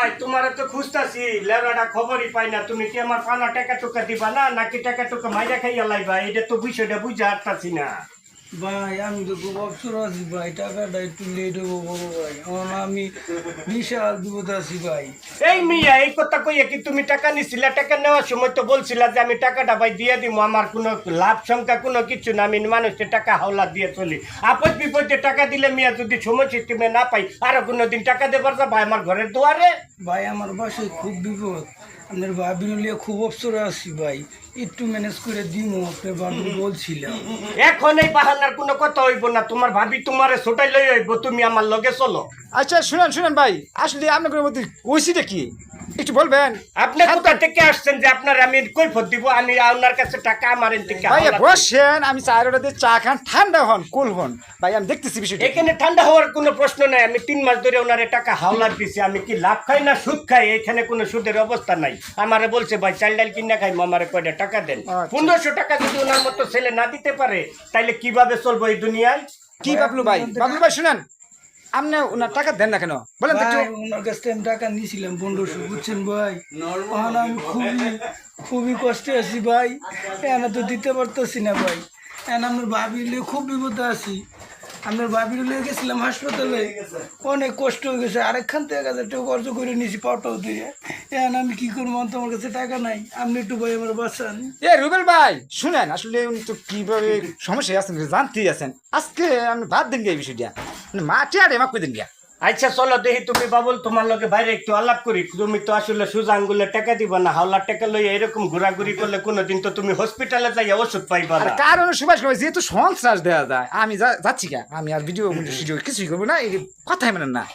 ভাই তোমার তো খুঁজতাছি লেরাটা খবরই পাই না তুমি কি আমার পানা টাকা টুকা দিবা না নাকি টাকা টুকা মাইরা খাইয়া লাইবা এটা তো বিষয়টা বুঝা পারতাছি না ভাই আমি তো খুব অবসর আছি ভাই, টাকাটা একটু লেট হবো বড় ভাই। এখন আমি বিশাল বিপদ আছি ভাই। এই মিয়া এই কথা কইয়া কি তুমি টাকা নিছিলা? টাকা নেওয়ার সময় তো বলছিলা যে আমি টাকাটা ভাই দিয়ে দিব, আমার কোনো লাভ সংখ্যা কোনো কিছু না, আমি মানুষকে টাকা হাওলা দিয়ে চলি। আপদ বিপদে টাকা দিলে মিয়া যদি সময় সিস্টেমে না পাই আরো কোনোদিন টাকা দেবার যা ভাই আমার ঘরের দুয়ারে। ভাই আমার বাসায় খুব বিপদ, আপনার ভাবি নিয়ে খুব অবসরে আছি ভাই, একটু ম্যানেজ করে দিমো আপনার ভাবি বলছিলাম। এখন এই বাহানার কোনো কথা হইব না, তোমার ভাবি তোমারে ছোটাই লই হইব, তুমি আমার লগে চলো। আচ্ছা শুনেন শুনেন ভাই, আসলে আপনার মধ্যে ওইসিটা কি একটু বলবেন? আপনি কোথা থেকে আসছেন যে আপনার আমি কৈফত দিব? আমি আপনার কাছে টাকা আমার থেকে ভাই বসেন, আমি চায়ের অর্ডার দিয়ে চা খান, ঠান্ডা হন কুল হন ভাই, আমি দেখতেছি বিষয়টা। এখানে ঠান্ডা হওয়ার কোনো প্রশ্ন নাই। আমি 3 মাস ধরে ওনারে টাকা হাওলার দিছি, আমি কি লাভ খাই না সুদ খাই? এখানে কোনো সুদের অবস্থা নাই। আমারে বলছে ভাই চাল ডাল কিনা খাই, আমারে কয়টা টাকা দেন। 1500 টাকা যদি ওনার মতো ছেলে না দিতে পারে তাইলে কিভাবে চলবো এই দুনিয়ায়? কি বাবলু ভাই, বাবলু ভাই শুনেন, আপনি ওনার টাকা দেন না কেন বলেন তো একটু? ভাই ওনার কাছ থেকে আমি টাকা নিয়েছিলাম 1500, বুঝছেন ভাই। এখন আমি খুবই কষ্টে আছি ভাই, এনে তো দিতে পারতেছি না ভাই। এখন আপনার ভাবি নিয়ে খুব বিপদে আছি, আপনার ভাবির নিয়ে গেছিলাম হাসপাতালে, অনেক কষ্ট হয়ে গেছে। আরেকখান থেকে 1000 টাকা খরচ করে নিয়েছি পাটাও দিয়ে। এখন আমি কি করবো, তোমার কাছে টাকা নাই, আপনি একটু ভাই আমার বাঁচান। এ রুবেল ভাই শুনেন, আসলে উনি তো কিভাবে সমস্যায় আছেন জানতেই আছেন, আজকে আপনি বাদ দিন গিয়ে এই বিষয়টা, মাঠে আর এমা করে দিন গিয়া। আচ্ছা চলো দেখি, তুমি বাবুল তোমার লগে বাইরে একটু আলাপ করি। তুমি তো আসলে সুজা আঙ্গুলে টাকা দিবা না, হাওলার টাকা লইয়া এরকম ঘোরাঘুরি করলে কোনোদিন তো তুমি হসপিটালে যাইয়া ওষুধ পাইবা না। কারণ সুভাষ ভাই যেহেতু সন্ত্রাস দেওয়া যায়, আমি যাচ্ছি কা, আমি আর ভিডিও কিছুই করবো না, এই কথাই মানে না।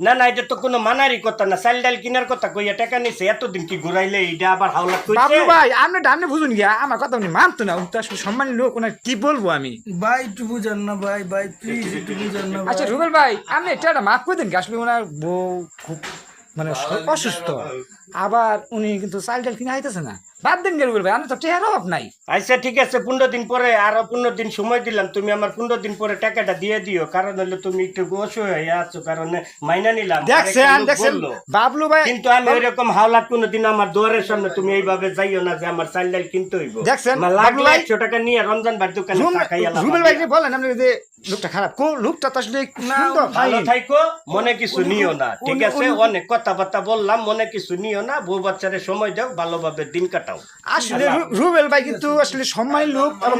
না না, এটা তো কোনো মানারই কথা না। চাল ডাল কিনার কথা কইয়া টাকা নিছে, এতদিন কি ঘুরাইলে এটা আবার হাওলা কইছে? বাবলু ভাই আপনি ডানে বুঝুন গিয়া, আমার কথা উনি মানতো না, উনি তো আসলে সম্মানী লোক, ওনার কি বলবো আমি। ভাই একটু বুঝান না ভাই, ভাই প্লিজ একটু বুঝান না ভাই। আচ্ছা রুবেল ভাই আপনি এটা মাফ করে দিন, আসলে ওনার বউ খুব মানে অসুস্থ, আবার উনি কিন্তু চাল ডাল কিনে আইতেছে না, বাদ দিন রুবেল ভাই, আমি তো টেহার অভাব নাই। আচ্ছা ঠিক আছে, 15 দিন পরে আরো 15 দিন সময় দিলাম, তুমি আমার 15 দিন পরে টাকাটা দিয়ে দিও। কারণ হলো তুমি একটু অসহায় আছো, কারণে মাইনা নিলাম। দেখছেন আরেকটা লোক দেখছেন বললো। বাবলু ভাই, কিন্তু আমি ওইরকম হাওলাত কোনোদিন আমার দুয়ারের সামনে তুমি এইভাবে যাইও না যে আমার চাল ডাল কিনতে হইব। দেখছেন, আমার বাবলু লাগলে ভাই, 100 টাকা নিয়ে রমজান ভাই দোকানে চা খাইয়া লাভ। রুবেল ভাই বলেন আপনি যে লোকটা খারাপ, কোন লোকটা তো আসলে সুন্দর, ভালো fine। থাইকো, মনে কিছু নিও না, ঠিক আছে? অনেক কথাবার্তা বললাম, মনে কিছু নিও না। বউ বাচ্চারে সময় দাও, ভালোভাবে দিন কাটাও। আসলে রুবেল ভাই কিন্তু আসলে সম্মানী লোক এবং